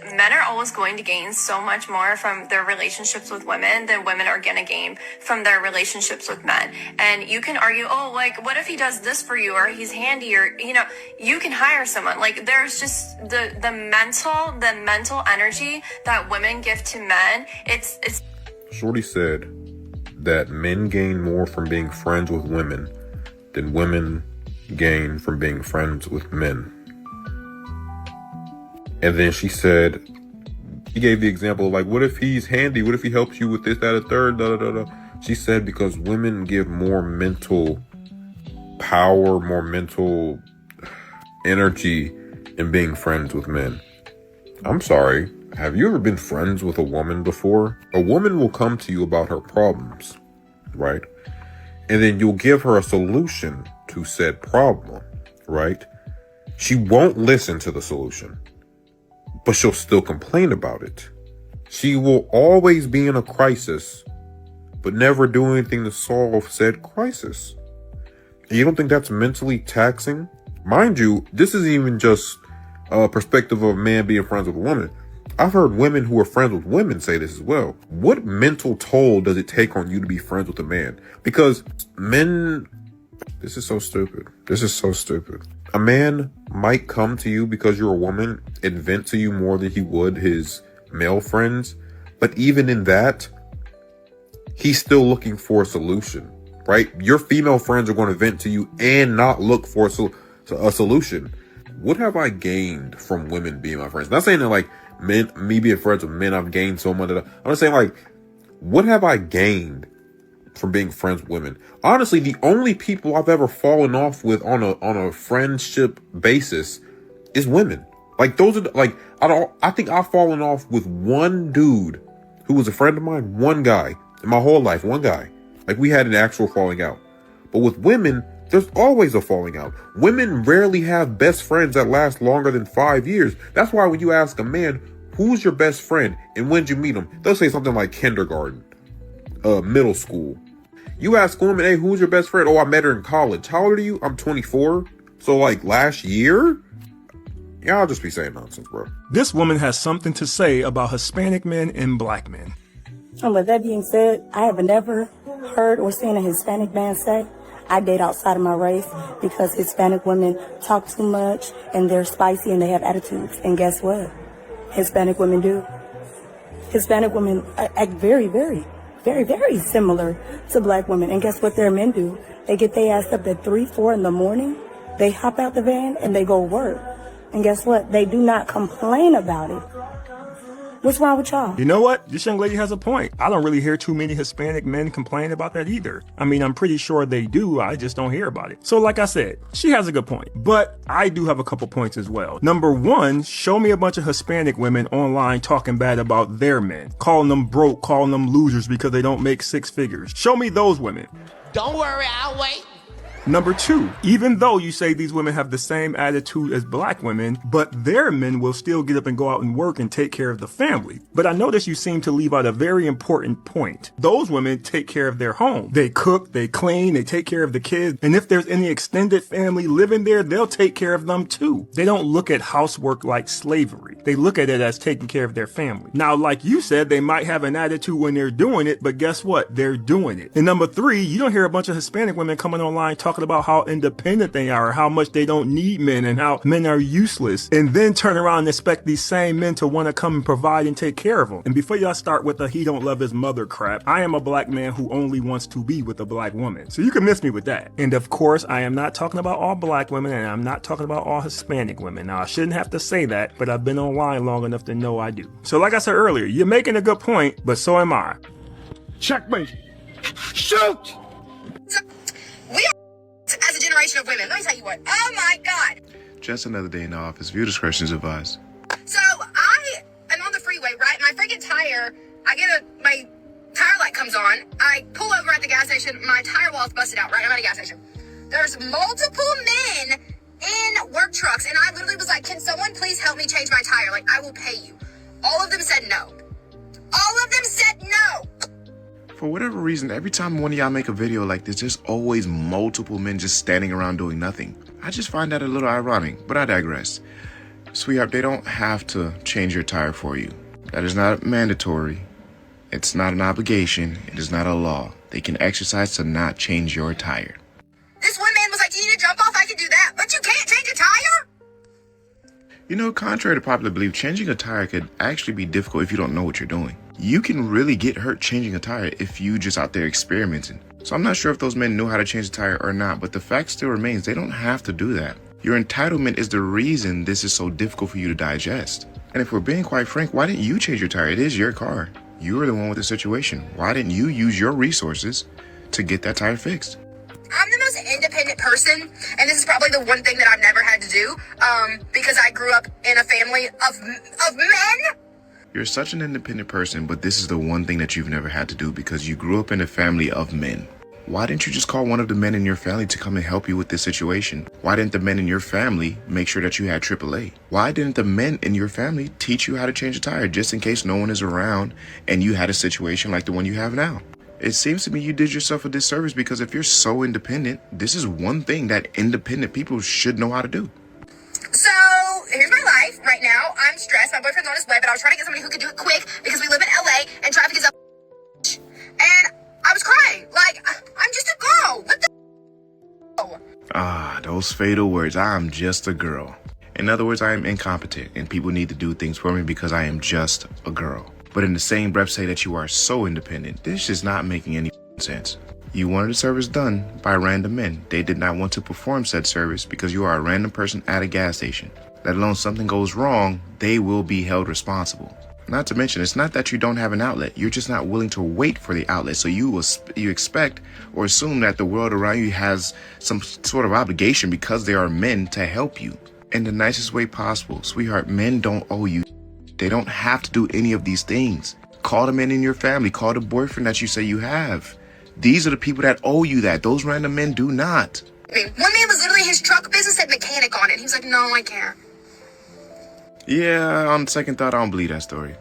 Men are always going to gain so much more from their relationships with women than women are going to gain from their relationships with men. And you can argue, oh, like, what if he does this for you, or he's handy, or, you know, you can hire someone. Like, there's just the mental energy that women give to men. It's Shorty said that men gain more from being friends with women than women gain from being friends with men. And then she said, she gave the example of, like, what if he's handy? What if he helps you with this, that, and third, da, da, da, da. She said because women give more mental power, more mental energy in being friends with men. I'm sorry. Have you ever been friends with a woman before? A woman will come to you about her problems, right? And then you'll give her a solution to said problem, right? She won't listen to the solution, but she'll still complain about it. She will always be in a crisis, but never do anything to solve said crisis. And you don't think that's mentally taxing? Mind you, this isn't even just a perspective of a man being friends with a woman. I've heard women who are friends with women say this as well. What mental toll does it take on you to be friends with a man? Because men, this is so stupid. This is so stupid. A man might come to you because you're a woman and vent to you more than he would his male friends. But even in that, he's still looking for a solution, right? Your female friends are going to vent to you and not look for a solution. What have I gained from women being my friends? Not saying that, like, me being friends with men, I've gained so much. I'm just saying, like, what have I gained from being friends with women? Honestly, the only people I've ever fallen off with on a friendship basis is women. Like, those are like, I think I've fallen off with one dude who was a friend of mine, one guy in my whole life, one guy. Like, we had an actual falling out. But with women, there's always a falling out. Women rarely have best friends that last longer than 5 years. That's why when you ask a man, who's your best friend and when did you meet him, they'll say something like kindergarten, middle school. You ask a woman, hey, who's your best friend? Oh, I met her in college. How old are you? I'm 24. So, like, last year? Yeah, I'll just be saying nonsense, bro. This woman has something to say about Hispanic men and black men. And with that being said, I have never heard or seen a Hispanic man say, I date outside of my race because Hispanic women talk too much and they're spicy and they have attitudes. And guess what? Hispanic women do. Hispanic women act very, very, very, very similar to black women. And guess what their men do? They get their ass up at 3, 4 in the morning. They hop out the van and they go work. And guess what? They do not complain about it. What's wrong with y'all? You know what? This young lady has a point. I don't really hear too many Hispanic men complain about that either. I mean, I'm pretty sure they do. I just don't hear about it. So like I said, she has a good point. But I do have a couple points as well. Number one, show me a bunch of Hispanic women online talking bad about their men. Calling them broke, calling them losers because they don't make 6 figures. Show me those women. Don't worry, I'll wait. Number two, even though you say these women have the same attitude as black women, but their men will still get up and go out and work and take care of the family. But I notice you seem to leave out a very important point. Those women take care of their home. They cook, they clean, they take care of the kids. And if there's any extended family living there, they'll take care of them too. They don't look at housework like slavery. They look at it as taking care of their family. Now, like you said, they might have an attitude when they're doing it, but guess what? They're doing it. And number three, you don't hear a bunch of Hispanic women coming online talking about how independent they are, how much they don't need men and how men are useless, and then turn around and expect these same men to want to come and provide and take care of them. And before y'all start with the he don't love his mother crap, I am a black man who only wants to be with a black woman. So you can miss me with that. And of course, I am not talking about all black women and I'm not talking about all Hispanic women. Now, I shouldn't have to say that, but I've been online long enough to know I do. So like I said earlier, you're making a good point, but so am I. Checkmate. Shoot! As a generation of women, let me tell you what. Oh my God. Just another day in the office. View discretion is advised. So I am on the freeway, right? My freaking tire, my tire light comes on. I pull over at the gas station. My tire wall is busted out, right? I'm at a gas station. There's multiple men in work trucks. And I literally was like, can someone please help me change my tire? Like, I will pay you. All of them said no. All of them said no. For whatever reason, every time one of y'all make a video like this, there's always multiple men just standing around doing nothing. I just find that a little ironic, but I digress. Sweetheart, they don't have to change your tire for you. That is not mandatory. It's not an obligation. It is not a law. They can exercise to not change your tire. This one man was like, do you need to jump off? I can do that. But you can't change a tire? You know, contrary to popular belief, changing a tire could actually be difficult if you don't know what you're doing. You can really get hurt changing a tire if you just out there experimenting. So I'm not sure if those men knew how to change the tire or not, but the fact still remains they don't have to do that. Your entitlement is the reason this is so difficult for you to digest. And if we're being quite frank, why didn't you change your tire? It is your car. You were the one with the situation. Why didn't you use your resources to get that tire fixed? I'm the most independent person, and this is probably the one thing that I've never had to do, because I grew up in a family of men. You're such an independent person, but this is the one thing that you've never had to do because you grew up in a family of men. Why didn't you just call one of the men in your family to come and help you with this situation? Why didn't the men in your family make sure that you had AAA? Why didn't the men in your family teach you how to change a tire just in case no one is around and you had a situation like the one you have now? It seems to me you did yourself a disservice because if you're so independent, this is one thing that independent people should know how to do. So, here's my life right now. I'm stressed. My boyfriend's on his way, but I was trying to get somebody who could do it quick because we live in LA and traffic is up. And I was crying. Like, I'm just a girl. What the? Ah, those fatal words. I'm just a girl. In other words, I am incompetent and people need to do things for me because I am just a girl. But in the same breath say that you are so independent. This is not making any sense. You wanted a service done by random men. They did not want to perform said service because you are a random person at a gas station. Let alone something goes wrong, they will be held responsible. Not to mention, it's not that you don't have an outlet. You're just not willing to wait for the outlet. So you expect or assume that the world around you has some sort of obligation because they are men to help you in the nicest way possible. Sweetheart, men don't owe you. They don't have to do any of these things. Call the men in your family. Call the boyfriend that you say you have. These are the people that owe you that. Those random men do not. I mean, one man was literally, his truck business had mechanic on it. He was like, no, I can't. Yeah, on second thought, I don't believe that story.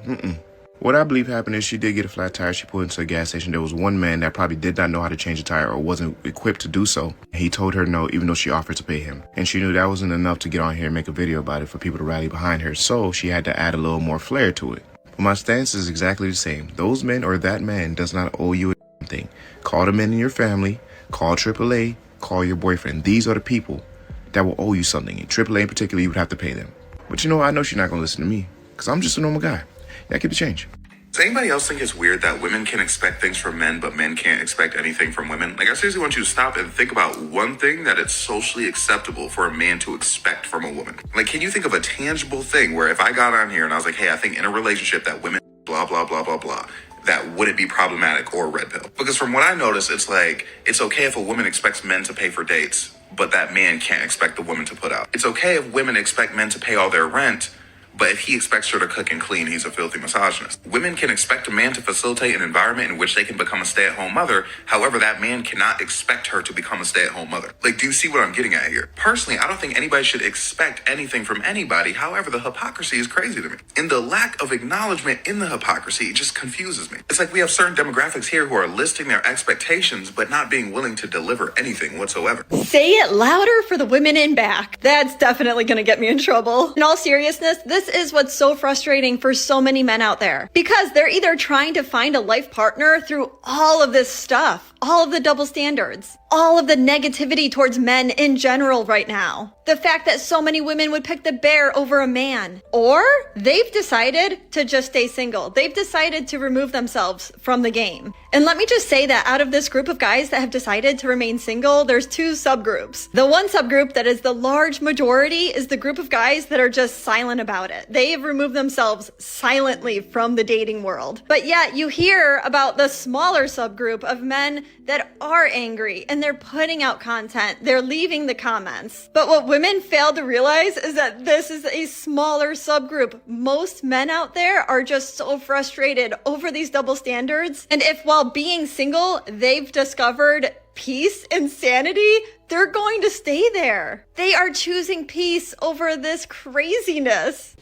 What I believe happened is she did get a flat tire. She pulled into a gas station. There was one man that probably did not know how to change a tire or wasn't equipped to do so. He told her no, even though she offered to pay him. And she knew that wasn't enough to get on here and make a video about it for people to rally behind her. So she had to add a little more flair to it. But my stance is exactly the same. Those men or that man does not owe you a thing. Call the men in your family. Call AAA. Call your boyfriend. These are the people that will owe you something. In AAA in particular, you would have to pay them. But you know, I know she's not going to listen to me because I'm just a normal guy. Yeah, keep the change. Does anybody else think it's weird that women can expect things from men, but men can't expect anything from women? Like, I seriously want you to stop and think about one thing that it's socially acceptable for a man to expect from a woman. Like, can you think of a tangible thing where if I got on here and I was like, hey, I think in a relationship that women blah, blah, blah, blah, blah, that wouldn't be problematic or a red pill? Because from what I notice, it's like, it's okay if a woman expects men to pay for dates, but that man can't expect the woman to put out. It's okay if women expect men to pay all their rent, but if he expects her to cook and clean, he's a filthy misogynist. Women can expect a man to facilitate an environment in which they can become a stay-at-home mother. However, that man cannot expect her to become a stay-at-home mother. Like, do you see what I'm getting at here? Personally, I don't think anybody should expect anything from anybody. However, the hypocrisy is crazy to me. And the lack of acknowledgement in the hypocrisy just confuses me. It's like we have certain demographics here who are listing their expectations, but not being willing to deliver anything whatsoever. Say it louder for the women in back. That's definitely going to get me in trouble. In all seriousness, this is what's so frustrating for so many men out there because they're either trying to find a life partner through all of this stuff, all of the double standards, all of the negativity towards men in general right now. The fact that so many women would pick the bear over a man, or they've decided to just stay single. They've decided to remove themselves from the game. And let me just say that out of this group of guys that have decided to remain single, there's two subgroups. The one subgroup that is the large majority is the group of guys that are just silent about it. They have removed themselves silently from the dating world. But yet you hear about the smaller subgroup of men that are angry and they're putting out content. They're leaving the comments. But what women fail to realize is that this is a smaller subgroup. Most men out there are just so frustrated over these double standards. And if while being single, they've discovered peace and sanity, they're going to stay there. They are choosing peace over this craziness.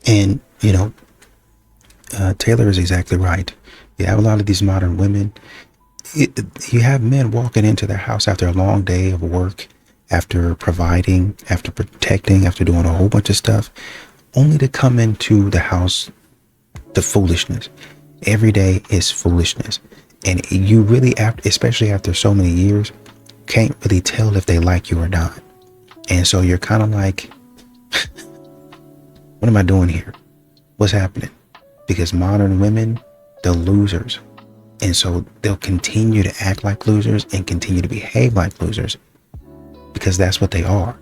And, you know, Taylor is exactly right. You have a lot of these modern women. You have men walking into their house after a long day of work, after providing, after protecting, after doing a whole bunch of stuff. only to come into the house, the foolishness. Every day is foolishness. And you really, especially after so many years, can't really tell if they like you or not. And so you're kind of like, what am I doing here? What's happening? Because modern women, they're losers. And so they'll continue to act like losers and continue to behave like losers because that's what they are.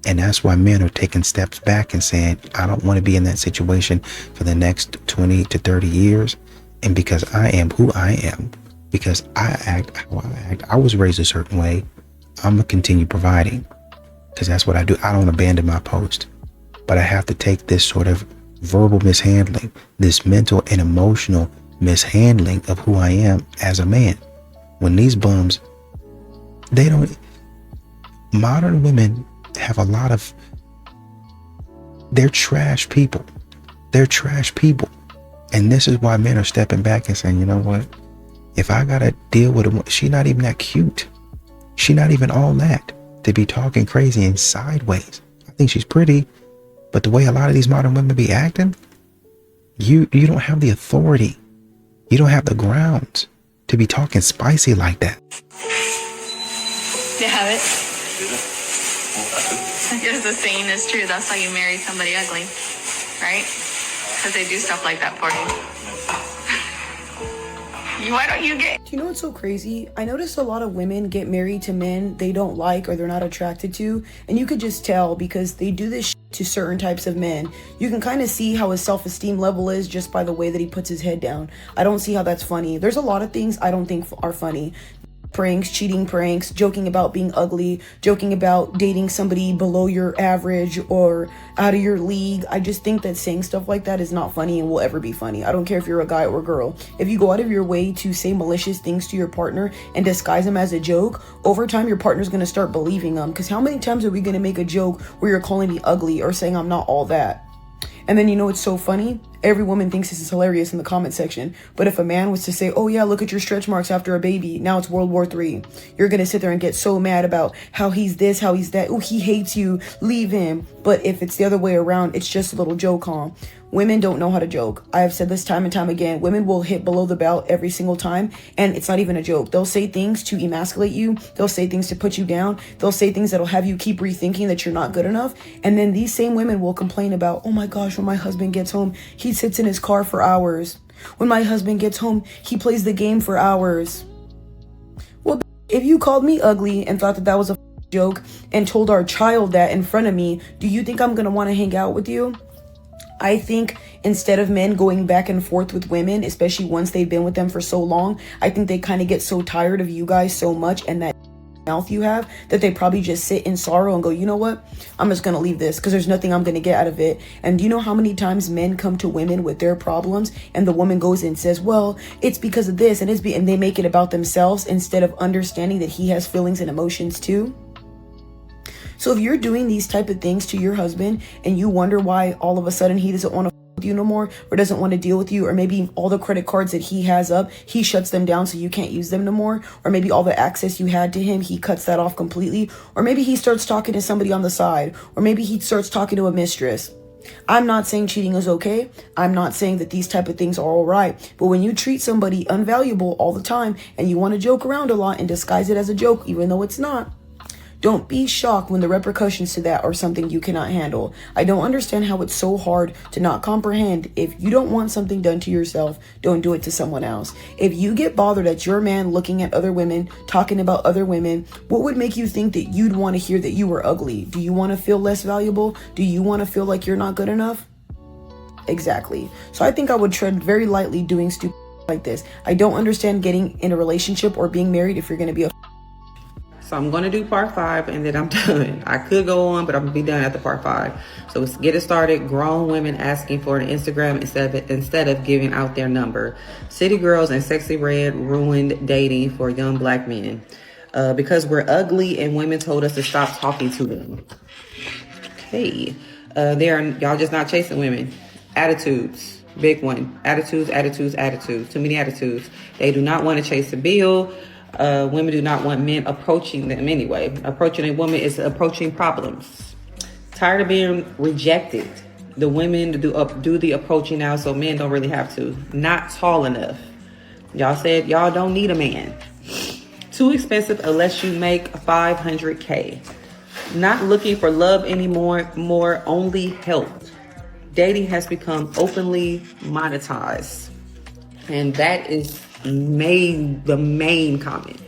And that's why men are taking steps back and saying, I don't want to be in that situation for the next 20 to 30 years. And because I am who I am, because I act how I act, I was raised a certain way, I'm going to continue providing because that's what I do. I don't abandon my post, but I have to take this sort of verbal mishandling, this mental and emotional mishandling of who I am as a man. When these bums, modern women have a lot of, they're trash people. They're trash people. And this is why men are stepping back and saying, you know what? If I got to deal with a, she's not even that cute. She's not even all that to be talking crazy and sideways. I think she's pretty, but the way a lot of these modern women be acting, you don't have the authority. You don't have the grounds to be talking spicy like that. You have it? Because the saying is true. That's how you marry somebody ugly, right? Because they do stuff like that for you. Why don't you get... Do you know what's so crazy? I notice a lot of women get married to men they don't like or they're not attracted to. And you could just tell because they do this to certain types of men. You can kind of see how his self-esteem level is just by the way that he puts his head down. I don't see how that's funny. There's a lot of things I don't think are funny. Pranks, cheating pranks, joking about being ugly, joking about dating somebody below your average or out of your league. I just think that saying stuff like that is not funny and will ever be funny. I don't care if you're a guy or a girl. If you go out of your way to say malicious things to your partner and disguise them as a joke, over time your partner's going to start believing them. Because how many times are we going to make a joke where you're calling me ugly or saying I'm not all that? And then you know what's so funny? Every woman thinks this is hilarious in the comment section. But if a man was to say, oh yeah, look at your stretch marks after a baby, now it's World War III. You're going to sit there and get so mad about how he's this, how he's that. Oh, he hates you. Leave him. But if it's the other way around, it's just a little joke, huh? Women don't know how to joke. I have said this time and time again. Women will hit below the belt every single time. And it's not even a joke. They'll say things to emasculate you. They'll say things to put you down. They'll say things that'll have you keep rethinking that you're not good enough. And then these same women will complain about, oh my gosh, when my husband gets home, he sits in his car for hours. When my husband gets home, he plays the game for hours. Well, if you called me ugly and thought that that was a joke and told our child that in front of me, do you think I'm going to want to hang out with you? I think instead of men going back and forth with women, especially once they've been with them for so long, I think they kind of get so tired of you guys so much and that mouth you have that they probably just sit in sorrow and go, you know what? I'm just going to leave this because there's nothing I'm going to get out of it. And do you know how many times men come to women with their problems and the woman goes and says, well, it's because of this and and they make it about themselves instead of understanding that he has feelings and emotions too? So if you're doing these type of things to your husband and you wonder why all of a sudden he doesn't want to with you no more or doesn't want to deal with you, or maybe all the credit cards that he has up, he shuts them down so you can't use them no more, or maybe all the access you had to him, he cuts that off completely, or maybe he starts talking to somebody on the side, or maybe he starts talking to a mistress. I'm not saying cheating is okay. I'm not saying that these type of things are all right. But when you treat somebody unvaluable all the time and you want to joke around a lot and disguise it as a joke, even though it's not, don't be shocked when the repercussions to that are something you cannot handle. I don't understand how it's so hard to not comprehend. If you don't want something done to yourself, don't do it to someone else. If you get bothered at your man looking at other women, talking about other women, what would make you think that you'd want to hear that you were ugly? Do you want to feel less valuable? Do you want to feel like you're not good enough? Exactly. So I think I would tread very lightly doing stupid like this. I don't understand getting in a relationship or being married if you're going to be a So I'm going to do part 5 and then I'm done. I could go on, but I'm going to be done after part 5. So let's get it started. Grown women asking for an Instagram instead of giving out their number. City Girls and Sexy Red ruined dating for young black men. Because we're ugly and women told us to stop talking to them. Okay. Y'all just not chasing women. Attitudes. Big one. Attitudes. Too many attitudes. They do not want to chase a bill. Women do not want men approaching them anyway. Approaching a woman is approaching problems. Tired of being rejected. the women to do the approaching now, so men don't really have to. Not tall enough. Y'all said y'all don't need a man. Too expensive unless you make $500K. Not looking for love anymore, only help. Dating has become openly monetized. And that is the main comment.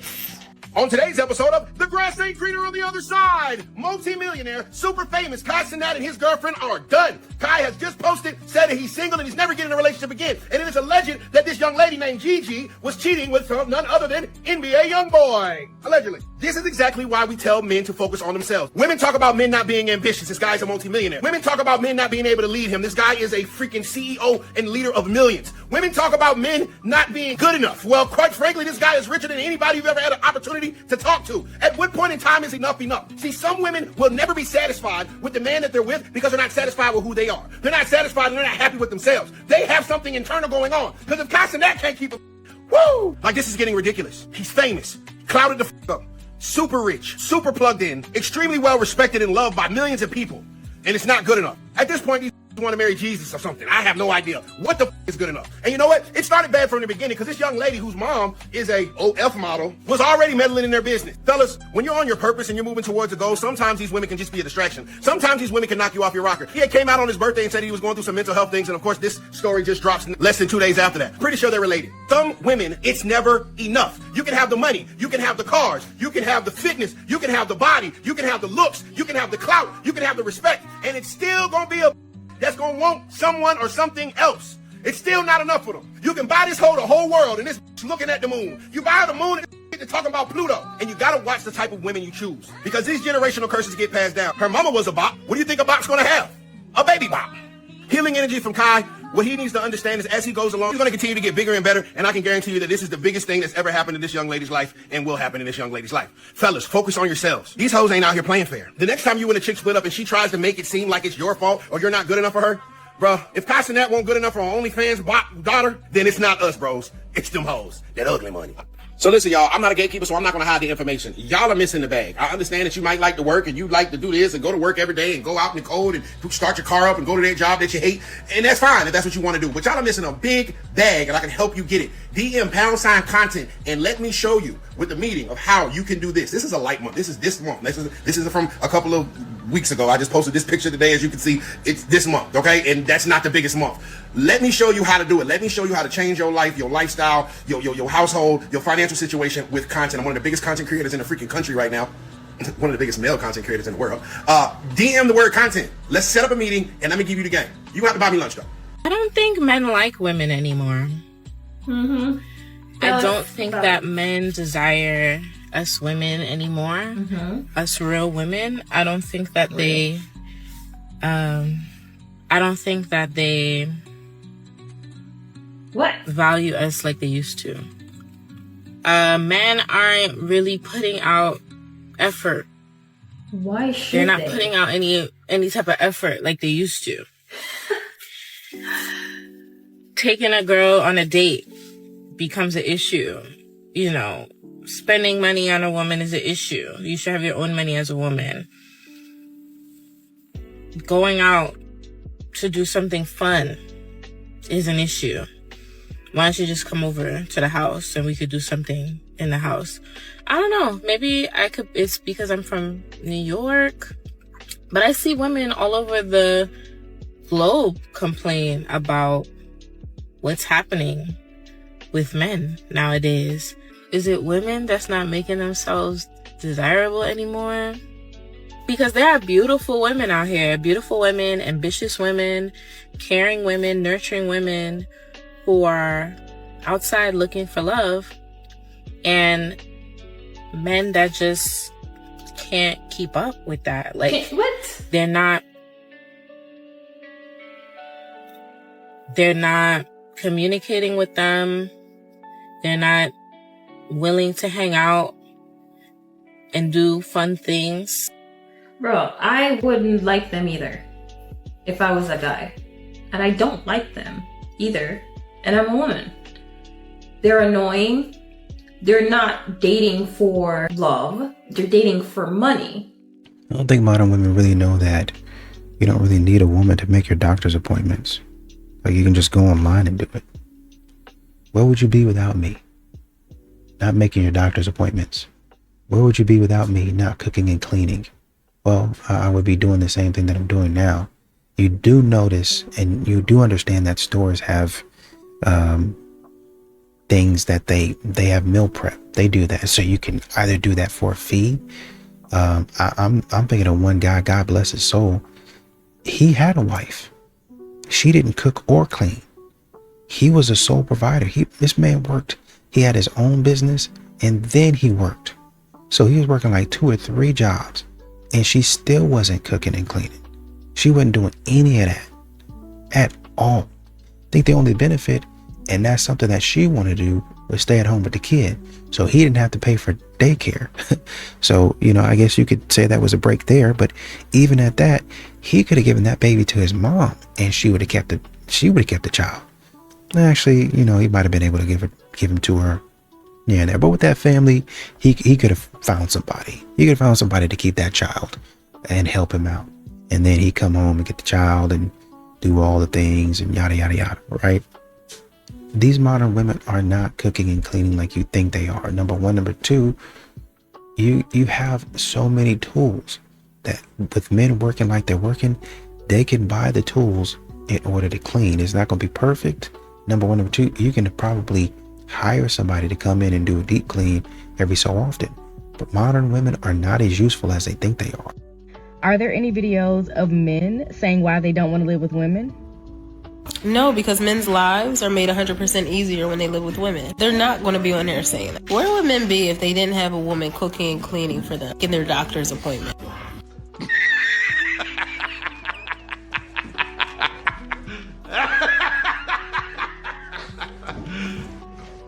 On today's episode of The Grass Ain't Greener on the Other Side, multi-millionaire, super famous Kai Cenat and his girlfriend are done. Kai has just posted, said that he's single and he's never getting in a relationship again. And it is alleged that this young lady named Gigi was cheating with none other than NBA YoungBoy. Allegedly. This is exactly why we tell men to focus on themselves. Women talk about men not being ambitious. This guy's a multi-millionaire. Women talk about men not being able to lead him. This guy is a freaking CEO and leader of millions. Women talk about men not being good enough. Well, quite frankly, this guy is richer than anybody you've ever had an opportunity to talk to. At what point in time is enough enough? See, some women will never be satisfied with the man that they're with because they're not satisfied with who they are. They're not satisfied and they're not happy with themselves. They have something internal going on. Because if Kai Cenat can't keep it, woo! Like, this is getting ridiculous. He's famous. Clouded the f up. Super rich. Super plugged in. Extremely well respected and loved by millions of people. And it's not good enough. At this point, these want to marry Jesus or something. I have no idea what the is good enough. And you know what? It started bad from the beginning because this young lady whose mom is a OF model was already meddling in their business. Fellas, when you're on your purpose and you're moving towards a goal, sometimes these women can just be a distraction. Sometimes these women can knock you off your rocker. He had came out on his birthday and said he was going through some mental health things. And of course, this story just drops less than 2 days after that. Pretty sure they're related. Some women, it's never enough. You can have the money. You can have the cars. You can have the fitness. You can have the body. You can have the looks. You can have the clout. You can have the respect. And it's still going to be a that's gonna want someone or something else. It's still not enough for them. You can buy this whole the whole world and this looking at the moon. You buy the moon and they're talking about Pluto. And you gotta watch the type of women you choose. Because these generational curses get passed down. Her mama was a bop. What do you think a bop's gonna have? A baby bop. Healing energy from Kai. What he needs to understand is as he goes along, he's going to continue to get bigger and better. And I can guarantee you that this is the biggest thing that's ever happened in this young lady's life and will happen in this young lady's life. Fellas, focus on yourselves. These hoes ain't out here playing fair. The next time you and a chick split up and she tries to make it seem like it's your fault or you're not good enough for her, bro, if Kai Cenat won't good enough for her OnlyFans daughter, then it's not us, bros. It's them hoes. That ugly money. So listen, y'all, I'm not a gatekeeper, so I'm not going to hide the information. Y'all are missing the bag. I understand that you might like to work and you like to do this and go to work every day and go out in the cold and start your car up and go to that job that you hate. And that's fine if that's what you want to do. But y'all are missing a big bag and I can help you get it. DM #content and let me show you with the meeting of how you can do this. This is a light month. This is this month. This is from a couple of weeks ago. I just posted this picture today. As you can see, it's this month, okay? And that's not the biggest month. Let me show you how to do it. Let me show you how to change your life, your lifestyle, your household, your financial situation with content. I'm one of the biggest content creators in the freaking country right now. One of the biggest male content creators in the world. DM the word content. Let's set up a meeting and let me give you the game. You have to buy me lunch though. I don't think men like women anymore. Mm-hmm. I don't think that men desire us women anymore. Mm-hmm. Us real women. I don't think that they value us like they used to. Men aren't really putting out effort. Why should They're not putting out any type of effort like they used to. Taking a girl on a date becomes an issue. You know, spending money on a woman is an issue. You should have your own money as a woman. Going out to do something fun is an issue. Why don't you just come over to the house and we could do something in the house? I don't know. Maybe it's because I'm from New York. But I see women all over the globe complain about what's happening with men nowadays. Is it women that's not making themselves desirable anymore? Because there are beautiful women out here. Beautiful women, ambitious women, caring women, nurturing women who are outside looking for love, and men that just can't keep up with that. Like, what? They're not communicating with them. They're not willing to hang out and do fun things. Bro, I wouldn't like them either if I was a guy. And I don't like them either. And I'm a woman. They're annoying. They're not dating for love. They're dating for money. I don't think modern women really know that You don't really need a woman to make your doctor's appointments. Like, you can just go online and do it. Where would you be without me? Not making your doctor's appointments. Where would you be without me not cooking and cleaning? Well, I would be doing the same thing that I'm doing now. You do notice and you do understand that stores have things that they have meal prep. They do that. So you can either do that for a fee. I'm thinking of one guy, God bless his soul. He had a wife. She didn't cook or clean. He was a sole provider. This man worked. He had his own business and then he worked. So he was working like 2 or 3 jobs and she still wasn't cooking and cleaning. She wasn't doing any of that at all. I think the only benefit, and that's something that she wanted to do, was stay at home with the kid. So he didn't have to pay for daycare. So, I guess you could say that was a break there. But even at that, he could have given that baby to his mom and she would have kept the child. Actually, he might have been able to give him to her here and there. But with that family, he could have found somebody. He could have found somebody to keep that child and help him out. And then he'd come home and get the child and do all the things and yada, yada, yada, right? These modern women are not cooking and cleaning like you think they are. Number one. Number two, you have so many tools that with men working like they're working, they can buy the tools in order to clean. It's not going to be perfect. Number one. Number two, you can probably hire somebody to come in and do a deep clean every so often. But modern women are not as useful as they think they are. Are there any videos of men saying why they don't want to live with women? No, because men's lives are made 100% easier when they live with women. They're not going to be on there saying that. Where would men be if they didn't have a woman cooking and cleaning for them in their doctor's appointment?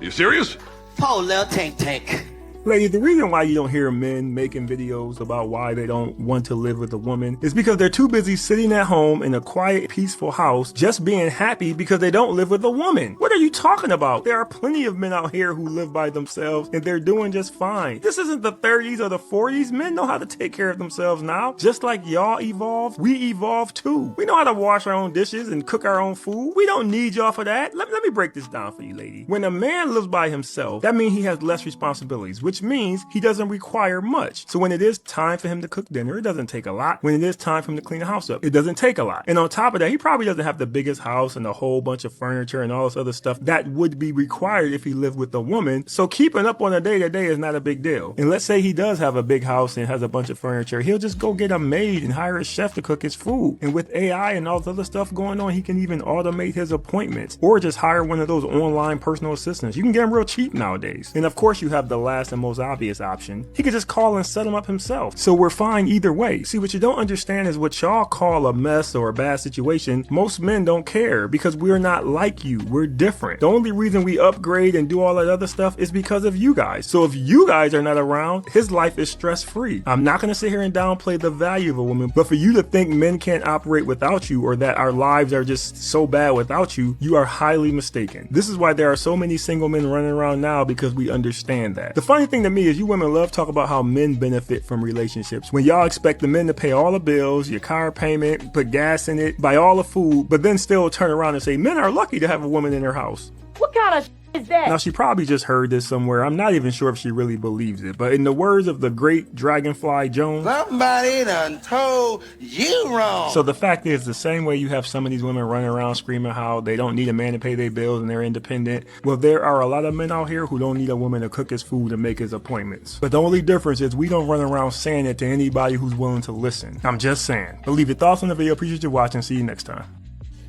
You serious? Poor little tank. Ladies, the reason why you don't hear men making videos about why they don't want to live with a woman is because they're too busy sitting at home in a quiet, peaceful house, just being happy because they don't live with a woman. What are you talking about? There are plenty of men out here who live by themselves and they're doing just fine. This isn't the 30s or the 40s. Men know how to take care of themselves now. Just like y'all evolved, we evolved too. We know how to wash our own dishes and cook our own food. We don't need y'all for that. Let me break this down for you, lady. When a man lives by himself, that means he has less responsibilities, which means he doesn't require much. So when it is time for him to cook dinner, it doesn't take a lot. When it is time for him to clean the house up, it doesn't take a lot. And on top of that, he probably doesn't have the biggest house and a whole bunch of furniture and all this other stuff that would be required if he lived with a woman. So keeping up on a day-to-day is not a big deal. And let's say he does have a big house and has a bunch of furniture. He'll just go get a maid and hire a chef to cook his food. And with AI and all this other stuff going on, he can even automate his appointments or just hire one of those online personal assistants. You can get them real cheap nowadays. And of course, you have the last and most obvious option. He could just call and set them up himself. So we're fine either way. See, what you don't understand is what y'all call a mess or a bad situation. Most men don't care because we're not like you. We're different. The only reason we upgrade and do all that other stuff is because of you guys. So if you guys are not around, his life is stress-free. I'm not going to sit here and downplay the value of a woman, but for you to think men can't operate without you or that our lives are just so bad without you, you are highly mistaken. This is why there are so many single men running around now, because we understand that. The funny thing to me is you women love talk about how men benefit from relationships when y'all expect the men to pay all the bills, your car payment, put gas in it, buy all the food, but then still turn around and say men are lucky to have a woman in their house. What kind of is that? Now, she probably just heard this somewhere. I'm not even sure if she really believes it, but in the words of the great Dragonfly Jones, somebody done told you wrong. So the fact is, the same way you have some of these women running around screaming how they don't need a man to pay their bills and they're independent, well, there are a lot of men out here who don't need a woman to cook his food and make his appointments. But the only difference is we don't run around saying it to anybody who's willing to listen. I'm just saying. But leave your thoughts on the video. Appreciate you watching. See you next time.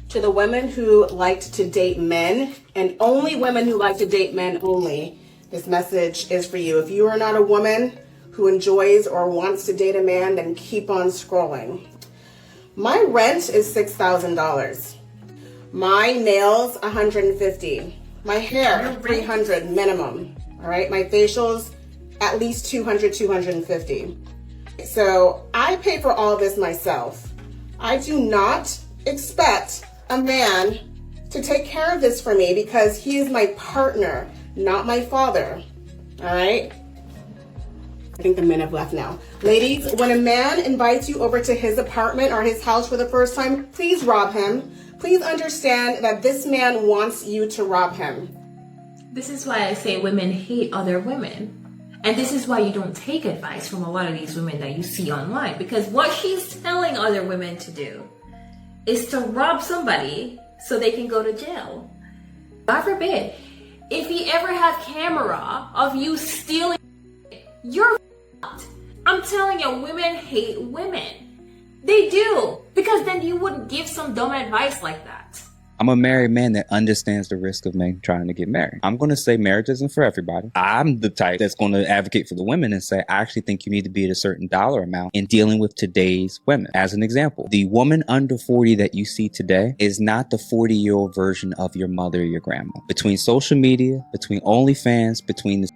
To the women who liked to date men, and only women who like to date men only, this message is for you. If you are not a woman who enjoys or wants to date a man, then keep on scrolling. My rent is $6,000. My nails, $150. My hair, $300 minimum. All right, my facials, at least $200, $250. So I pay for all this myself. I do not expect a man to take care of this for me because he is my partner, not my father. All right? I think the men have left now. Ladies, when a man invites you over to his apartment or his house for the first time, please rob him. Please understand that this man wants you to rob him. This is why I say women hate other women. And this is why you don't take advice from a lot of these women that you see online. Because what she's telling other women to do is to rob somebody so they can go to jail. God forbid, if he ever had camera of you stealing, you're f***ed. I'm telling you, women hate women. They do. Because then you wouldn't give some dumb advice like that. I'm a married man that understands the risk of men trying to get married. I'm going to say marriage isn't for everybody. I'm the type that's going to advocate for the women and say, I actually think you need to be at a certain dollar amount in dealing with today's women. As an example, the woman under 40 that you see today is not the 40-year-old version of your mother or your grandma. Between social media, between OnlyFans, between the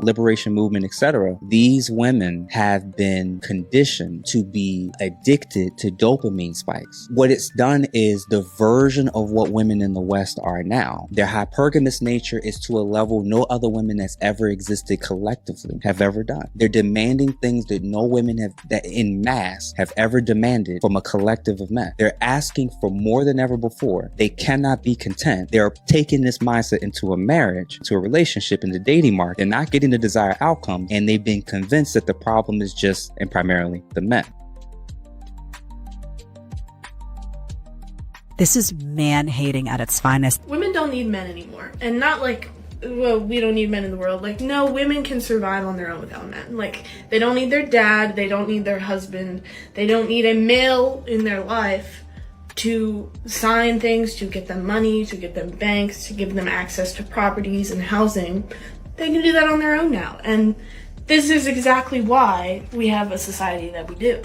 liberation movement, etc., these women have been conditioned to be addicted to dopamine spikes. What it's done is the version of what women in the West are now. Their hypergamous nature is to a level no other women that's ever existed collectively have ever done. They're demanding things that no women have, that in mass have ever demanded from a collective of men. They're asking for more than ever before. They cannot be content. They're taking this mindset into a marriage, to a relationship, in the dating market. They're not getting the desired outcome, and they've been convinced that the problem is just and primarily the men. This is man hating at its finest. Women don't need men anymore. And not like, well, we don't need men in the world. Like, no, women can survive on their own without men. Like, they don't need their dad, they don't need their husband, they don't need a male in their life to sign things, to get them money, to get them banks, to give them access to properties and housing. They can do that on their own now. And this is exactly why we have a society that we do.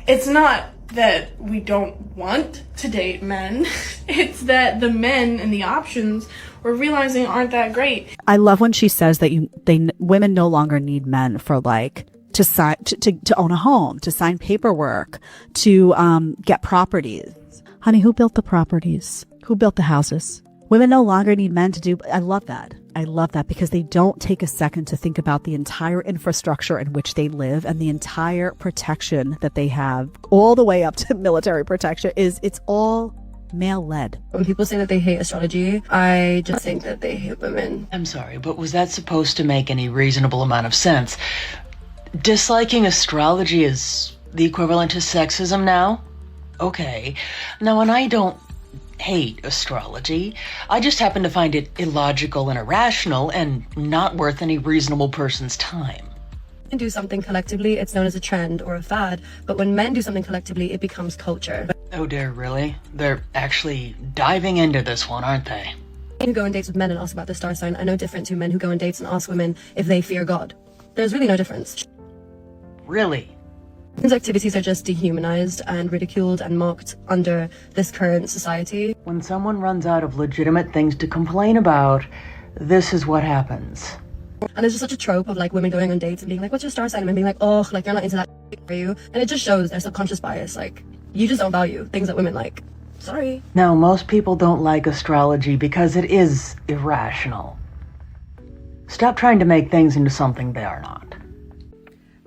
It's not that we don't want to date men. It's that the men and the options we're realizing aren't that great. I love when she says that women no longer need men for like to sign to own a home, to sign paperwork, to get properties. Honey, who built the properties? Who built the houses? Women no longer need men to do. I love that. I love that because they don't take a second to think about the entire infrastructure in which they live and the entire protection that they have, all the way up to military protection. It's all male-led. When people say that they hate astrology, I just think that they hate women. I'm sorry, but was that supposed to make any reasonable amount of sense? Disliking astrology is the equivalent to sexism now? Okay. Now, when I don't hate astrology, I just happen to find it illogical and irrational and not worth any reasonable person's time. When do something collectively, it's known as a trend or a fad, but when men do something collectively, it becomes culture. Oh dear, really? They're actually diving into this one, aren't they? Men who go on dates with men and ask about their star sign are no different to men who go on dates and ask women if they fear God. There's really no difference. Really? Men's activities are just dehumanized and ridiculed and mocked under this current society. When someone runs out of legitimate things to complain about, this is what happens. And there's just such a trope of like women going on dates and being like, what's your star sign? And being like, oh, like they're not into that for you. And it just shows their subconscious bias. Like, you just don't value things that women like. Sorry. Now, most people don't like astrology because it is irrational. Stop trying to make things into something they are not.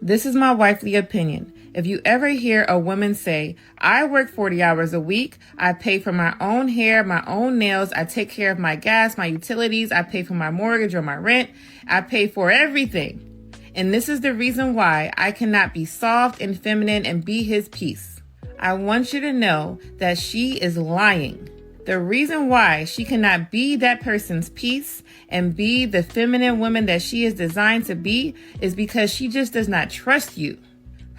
This is my wifely opinion. If you ever hear a woman say, I work 40 hours a week, I pay for my own hair, my own nails, I take care of my gas, my utilities, I pay for my mortgage or my rent, I pay for everything. And this is the reason why I cannot be soft and feminine and be his piece. I want you to know that she is lying. The reason why she cannot be that person's piece and be the feminine woman that she is designed to be is because she just does not trust you.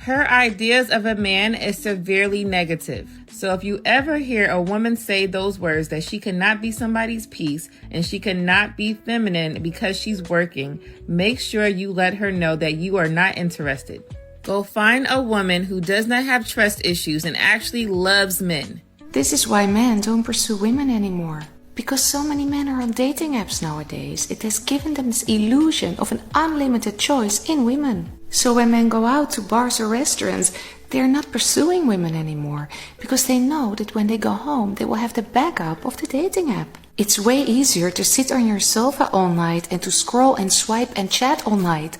Her ideas of a man is severely negative. So if you ever hear a woman say those words that she cannot be somebody's piece and she cannot be feminine because she's working, make sure you let her know that you are not interested. Go find a woman who does not have trust issues and actually loves men. This is why men don't pursue women anymore. Because so many men are on dating apps nowadays, it has given them this illusion of an unlimited choice in women. So when men go out to bars or restaurants, they are not pursuing women anymore, because they know that when they go home, they will have the backup of the dating app. It's way easier to sit on your sofa all night and to scroll and swipe and chat all night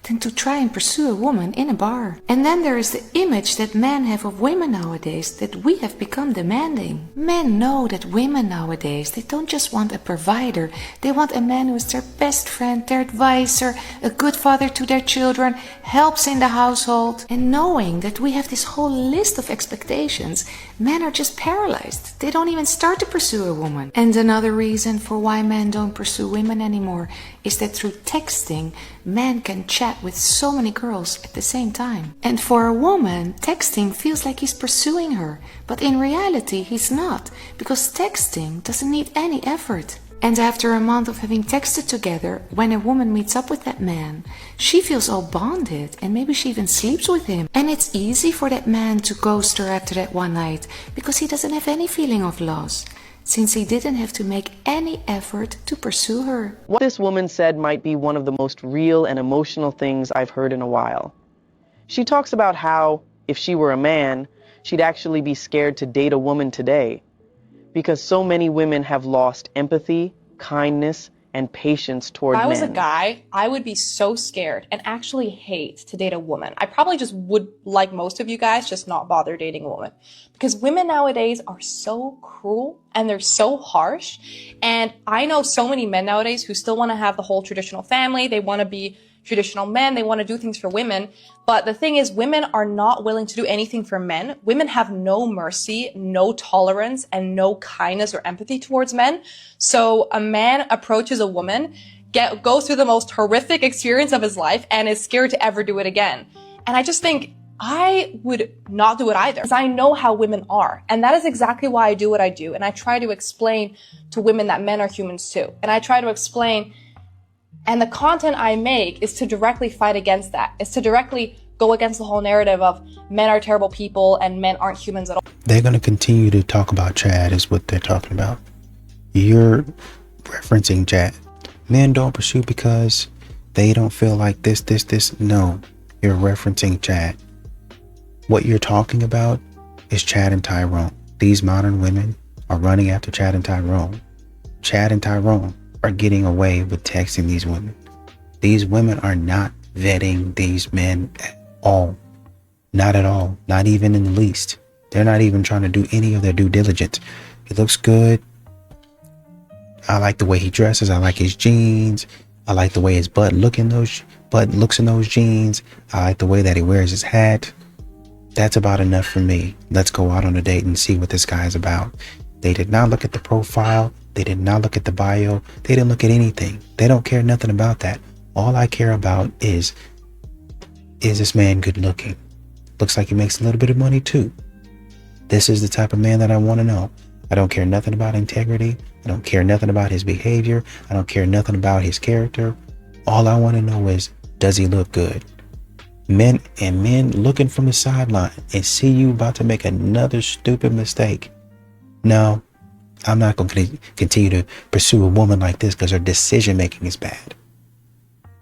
than to try and pursue a woman in a bar. And then there is the image that men have of women nowadays that we have become demanding. Men know that women nowadays, they don't just want a provider, they want a man who is their best friend, their advisor, a good father to their children, helps in the household. And knowing that we have this whole list of expectations, men are just paralyzed. They don't even start to pursue a woman. And another reason for why men don't pursue women anymore is that through texting, men can chat with so many girls at the same time. And for a woman, texting feels like he's pursuing her, but in reality he's not, because texting doesn't need any effort. And after a month of having texted together, when a woman meets up with that man, she feels all bonded and maybe she even sleeps with him. And it's easy for that man to ghost her after that one night because he doesn't have any feeling of loss, since he didn't have to make any effort to pursue her. What this woman said might be one of the most real and emotional things I've heard in a while. She talks about how, if she were a man, she'd actually be scared to date a woman today, because so many women have lost empathy, kindness, and patience toward men. If I was a guy, I would be so scared and actually hate to date a woman. I probably just would, like most of you guys, just not bother dating a woman. Because women nowadays are so cruel and they're so harsh. And I know so many men nowadays who still want to have the whole traditional family. They want to be traditional men. They want to do things for women. But the thing is, women are not willing to do anything for men. Women have no mercy, no tolerance, and no kindness or empathy towards men. So a man approaches a woman, goes through the most horrific experience of his life, and is scared to ever do it again. And I just think I would not do it either, because I know how women are. And that is exactly why I do what I do. And I try to explain to women that men are humans too. And I try to explain, and the content I make is to directly fight against that. It's to directly go against the whole narrative of men are terrible people and men aren't humans at all. They're going to continue to talk about Chad is what they're talking about. You're referencing Chad. Men don't pursue because they don't feel like this. No, you're referencing Chad. What you're talking about is Chad and Tyrone. These modern women are running after Chad and Tyrone. Chad and Tyrone are getting away with texting these women. These women are not vetting these men at all. Not at all. Not even in the least. They're not even trying to do any of their due diligence. He looks good. I like the way he dresses. I like his jeans. I like the way his butt looks in those jeans. I like the way that he wears his hat. That's about enough for me. Let's go out on a date and see what this guy is about. They did not look at the profile. They did not look at the bio. They didn't look at anything. They don't care nothing about that. All I care about is this man good looking? Looks like he makes a little bit of money too. This is the type of man that I want to know. I don't care nothing about integrity. I don't care nothing about his behavior. I don't care nothing about his character. All I want to know is, does he look good? Men looking from the sideline and see you about to make another stupid mistake. No, I'm not going to continue to pursue a woman like this because her decision making is bad.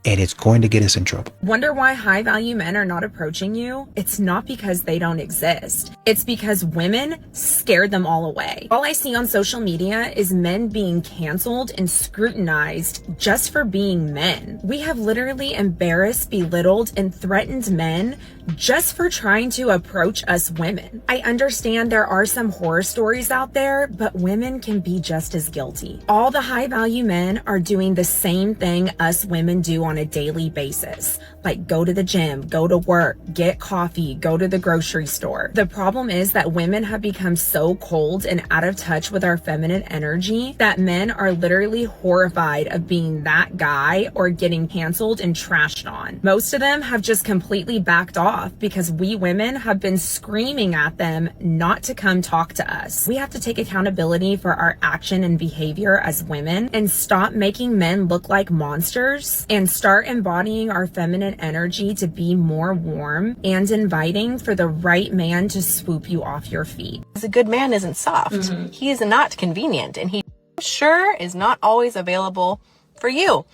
And it's going to get us in trouble. Wonder why high value men are not approaching you? It's not because they don't exist. It's because women scared them all away. All I see on social media is men being canceled and scrutinized just for being men. We have literally embarrassed, belittled, and threatened men just for trying to approach us women. I understand there are some horror stories out there, but women can be just as guilty. All the high value men are doing the same thing us women do on a daily basis. Like go to the gym, go to work, get coffee, go to the grocery store. The problem is that women have become so cold and out of touch with our feminine energy that men are literally horrified of being that guy or getting canceled and trashed on. Most of them have just completely backed off because we women have been screaming at them not to come talk to us. We have to take accountability for our action and behavior as women and stop making men look like monsters and start embodying our feminine energy to be more warm and inviting for the right man to swoop you off your feet. A good man isn't soft. He is not convenient, and he sure is not always available for you.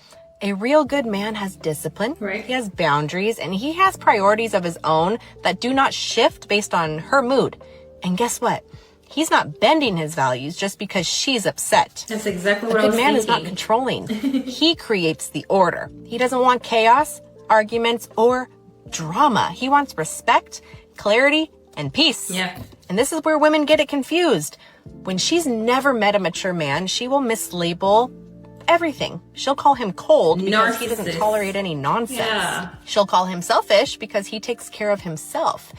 A real good man has discipline, he has boundaries, and he has priorities of his own that do not shift based on her mood. And guess what? He's not bending his values just because she's upset. That's exactly what I was thinking. A good man is not thinking. controlling. He creates the order. He doesn't want chaos. arguments or drama. He wants respect, clarity, and peace. Yeah. And this is where women get it confused. When she's never met a mature man, she will mislabel everything. She'll call him cold because he doesn't tolerate any nonsense. Yeah. She'll call him selfish because he takes care of himself.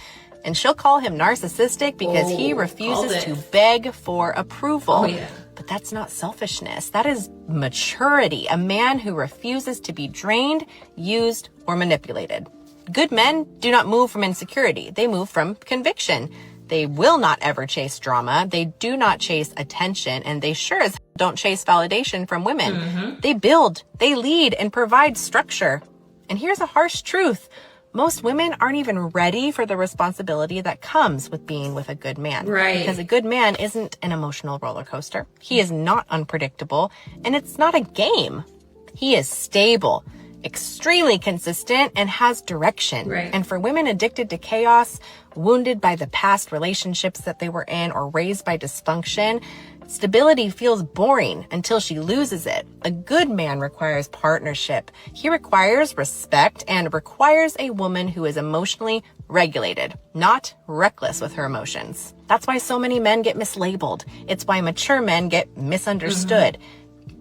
And she'll call him narcissistic because he refuses to beg for approval. Oh, yeah. But that's not selfishness. That is maturity. A man who refuses to be drained, used, or manipulated. Good men do not move from insecurity. They move from conviction. They will not ever chase drama. They do not chase attention. And they sure as don't chase validation from women. Mm-hmm. They build, they lead, and provide structure. And here's a harsh truth. Most women aren't even ready for the responsibility that comes with being with a good man. Right. Because a good man isn't an emotional roller coaster. He is not unpredictable, and it's not a game. He is stable, extremely consistent, and has direction. Right. And for women addicted to chaos, wounded by the past relationships that they were in, or raised by dysfunction, stability feels boring until she loses it. A good man requires partnership. He requires respect and requires a woman who is emotionally regulated, not reckless with her emotions. That's why so many men get mislabeled. It's why mature men get misunderstood.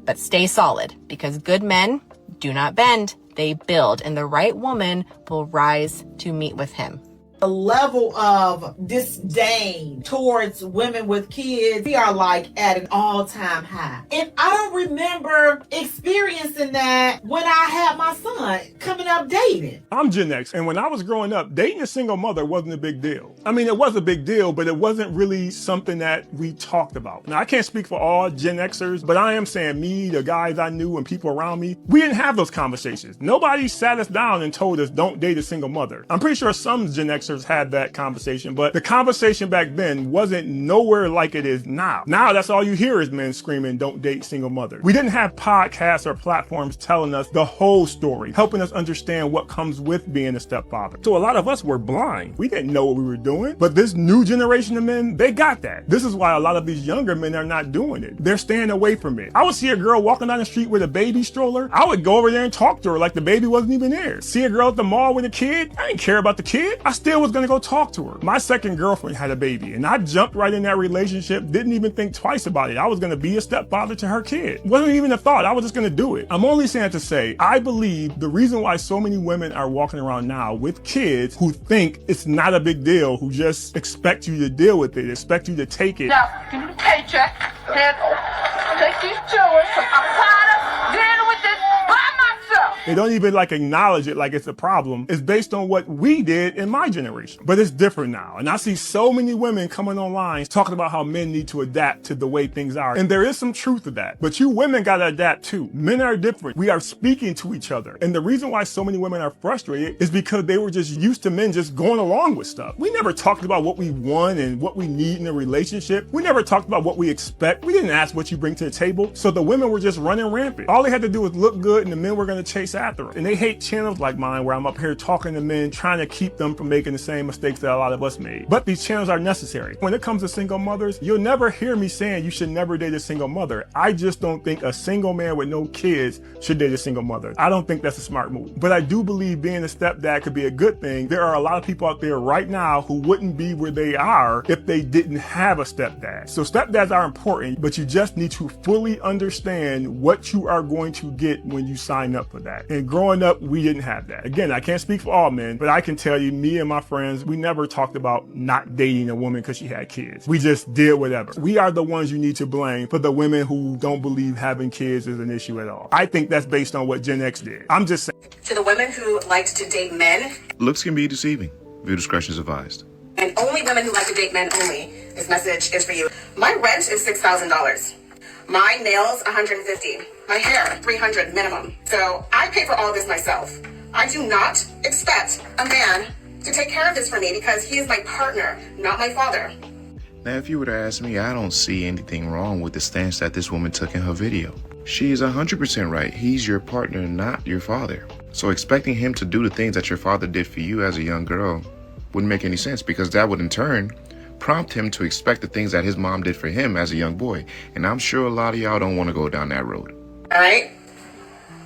But stay solid, because good men do not bend, they build, and the right woman will rise to meet with him. The level of disdain towards women with kids, we are like at an all-time high. And I don't remember experiencing that when I had my son coming up dating. I'm Gen X, and when I was growing up, dating a single mother wasn't a big deal. I mean, it was a big deal, but it wasn't really something that we talked about. Now, I can't speak for all Gen Xers, but I am saying me, the guys I knew, and people around me, we didn't have those conversations. Nobody sat us down and told us, don't date a single mother. I'm pretty sure some Gen Xers had that conversation, but the conversation back then wasn't nowhere like it is now. Now that's all you hear is men screaming, don't date single mothers. We didn't have podcasts or platforms telling us the whole story, helping us understand what comes with being a stepfather. So a lot of us were blind. We didn't know what we were doing, but this new generation of men, they got that. This is why a lot of these younger men are not doing it. They're staying away from it. I would see a girl walking down the street with a baby stroller. I would go over there and talk to her like the baby wasn't even there. See a girl at the mall with a kid. I didn't care about the kid. I still was gonna go talk to her. My second girlfriend had a baby, and I jumped right in that relationship, didn't even think twice about it. I was gonna be a stepfather to her kid. Wasn't even a thought. I was just gonna do it. I'm only saying to say, I believe the reason why so many women are walking around now with kids who think it's not a big deal, who just expect you to deal with it, expect you to take it. Now, give me the paycheck, and take these children, because I'm tired of dealing with this by myself. They don't even acknowledge it like it's a problem. It's based on what we did in my generation. But it's different now. And I see so many women coming online talking about how men need to adapt to the way things are. And there is some truth to that. But you women gotta adapt too. Men are different. We are speaking to each other. And the reason why so many women are frustrated is because they were just used to men just going along with stuff. We never talked about what we want and what we need in a relationship. We never talked about what we expect. We didn't ask what you bring to the table. So the women were just running rampant. All they had to do was look good and the men were gonna chase after them. And they hate channels like mine where I'm up here talking to men, trying to keep them from making the same mistakes that a lot of us made. But these channels are necessary. When it comes to single mothers, you'll never hear me saying you should never date a single mother. I just don't think a single man with no kids should date a single mother. I don't think that's a smart move. But I do believe being a stepdad could be a good thing. There are a lot of people out there right now who wouldn't be where they are if they didn't have a stepdad. So stepdads are important, but you just need to fully understand what you are going to get when you sign up for that. And growing up, we didn't have that. Again, I can't speak for all men, but I can tell you, me and my friends, we never talked about not dating a woman because she had kids. We just did whatever. We are the ones you need to blame for the women who don't believe having kids is an issue at all. I think that's based on what Gen X did. I'm just saying. To the women who liked to date men, Looks can be deceiving. Viewer discretion is advised. and only women who like to date men only, this message is for you. My rent is $6,000. My nails, $150. My hair, $300 minimum. So I pay for all this myself. I do not expect a man to take care of this for me because he is my partner, not my father. Now, if you were to ask me, I don't see anything wrong with the stance that this woman took in her video. She is 100% right. He's your partner, not your father. So expecting him to do the things that your father did for you as a young girl wouldn't make any sense, because that would in turn prompt him to expect the things that his mom did for him as a young boy. And I'm sure a lot of y'all don't want to go down that road. All right?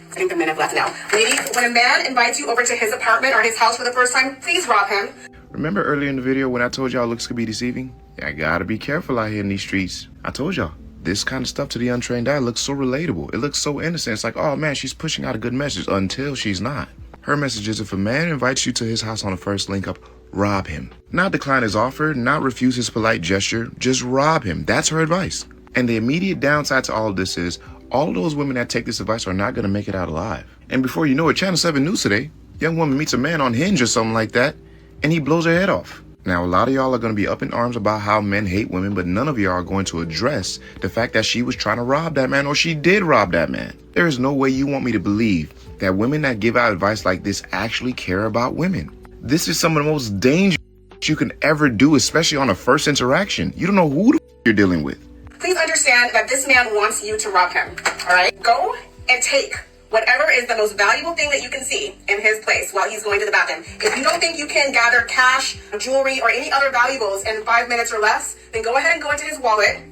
I think the men have left now. Ladies, when a man invites you over to his apartment or his house for the first time, please rob him. Remember earlier in the video when I told y'all looks could be deceiving? Yeah, I gotta be careful out here in these streets. I told y'all, this kind of stuff to the untrained eye looks so relatable. It looks so innocent. It's like, oh man, she's pushing out a good message until she's not. Her message is if a man invites you to his house on a first link up, rob him. Not decline his offer, not refuse his polite gesture, just rob him. That's her advice. And the immediate downside to all of this is, all of those women that take this advice are not going to make it out alive. And before you know it, Channel 7 News today, young woman meets a man on Hinge or something like that, and he blows her head off. Now, a lot of y'all are going to be up in arms about how men hate women, but none of y'all are going to address the fact that she was trying to rob that man, or she did rob that man. There is no way you want me to believe that women that give out advice like this actually care about women. This is some of the most dangerous you can ever do, especially on a first interaction. You don't know who the you're dealing with. Please understand that this man wants you to rob him, all right? Go and take whatever is the most valuable thing that you can see in his place while he's going to the bathroom. If you don't think you can gather cash, jewelry, or any other valuables in 5 minutes or less, then go ahead and go into his wallet,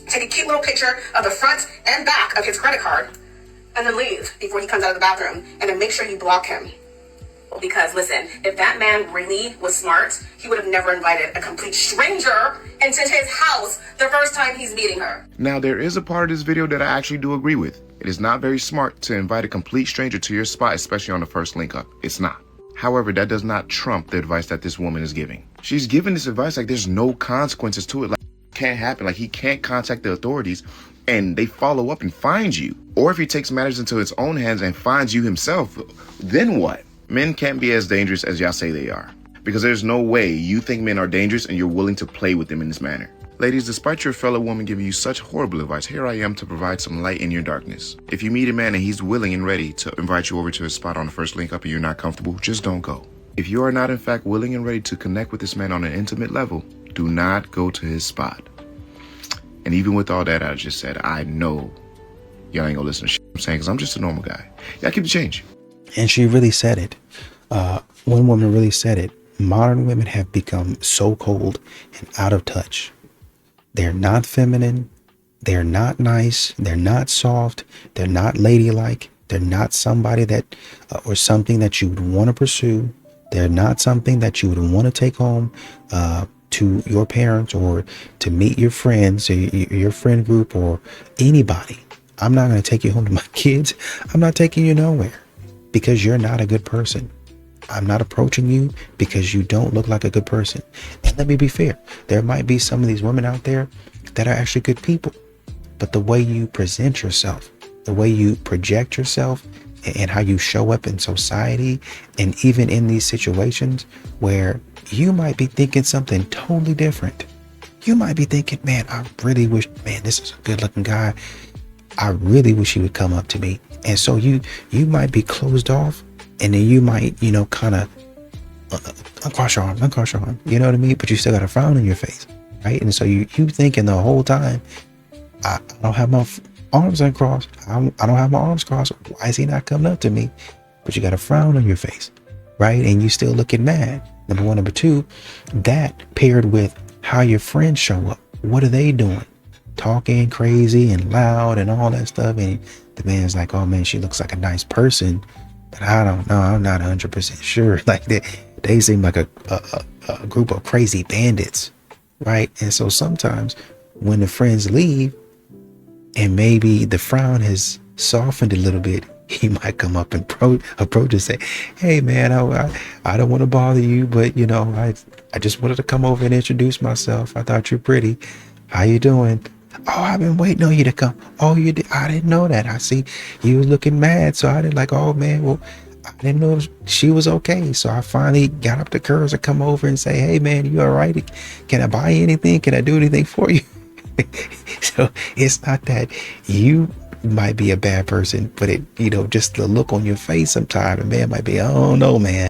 take a cute little picture of the front and back of his credit card, and then leave before he comes out of the bathroom. And then make sure you block him. Because listen, if that man really was smart, he would have never invited a complete stranger into his house the first time he's meeting her. Now, there is a part of this video that I actually do agree with. It is not very smart to invite a complete stranger to your spot, especially on the first link up. It's not. However, that does not trump the advice that this woman is giving. She's giving this advice like there's no consequences to it. Like it can't happen. Like he can't contact the authorities and they follow up and find you. Or if he takes matters into his own hands and finds you himself, then what? Men can't be as dangerous as y'all say they are. Because there's no way you think men are dangerous and you're willing to play with them in this manner. Ladies, despite your fellow woman giving you such horrible advice, here I am to provide some light in your darkness. If you meet a man and he's willing and ready to invite you over to his spot on the first link up and you're not comfortable, just don't go. If you are not in fact willing and ready to connect with this man on an intimate level, do not go to his spot. And even with all that I just said, I know y'all ain't gonna listen to shit I'm saying because I'm just a normal guy. Y'all keep the change. And she really said it. One woman really said it. Modern women have become so cold and out of touch. They're not feminine. They're not nice. They're not soft. They're not ladylike. They're not somebody that or something that you would want to pursue. They're not something that you would want to take home to your parents or to meet your friends or your friend group or anybody. I'm not going to take you home to my kids. I'm not taking you nowhere. Because you're not a good person. I'm not approaching you because you don't look like a good person. And let me be fair. There might be some of these women out there that are actually good people. But the way you present yourself, the way you project yourself and how you show up in society and even in these situations where you might be thinking something totally different. You might be thinking, man, I really wish, man, this is a good looking guy. I really wish he would come up to me. And so you might be closed off and then you might, kind of uncross your arm, you know what I mean? But you still got a frown on your face, right? And so you thinking the whole time, I don't have my arms uncrossed. I don't have my arms crossed. Why is he not coming up to me? But you got a frown on your face, right? And you still looking mad. Number one. Number two, that paired with how your friends show up. What are they doing? Talking crazy and loud and all that stuff. And the man's like, oh man, she looks like a nice person, but I don't know. I'm not 100% sure. Like they seem like a group of crazy bandits, right? And so sometimes when the friends leave and maybe the frown has softened a little bit, he might come up and approach and say, hey man, I don't want to bother you, but I just wanted to come over and introduce myself. I thought you're pretty. How you doing? Oh, I've been waiting on you to come. Oh, you did? I didn't know that. I see you was looking mad. So I didn't oh man, well, I didn't know she was okay. So I finally got up the courage to come over and say, hey man, you all right? Can I buy you anything? Can I do anything for you? So it's not that you might be a bad person, but it, just the look on your face sometimes, a man might be, oh no, man.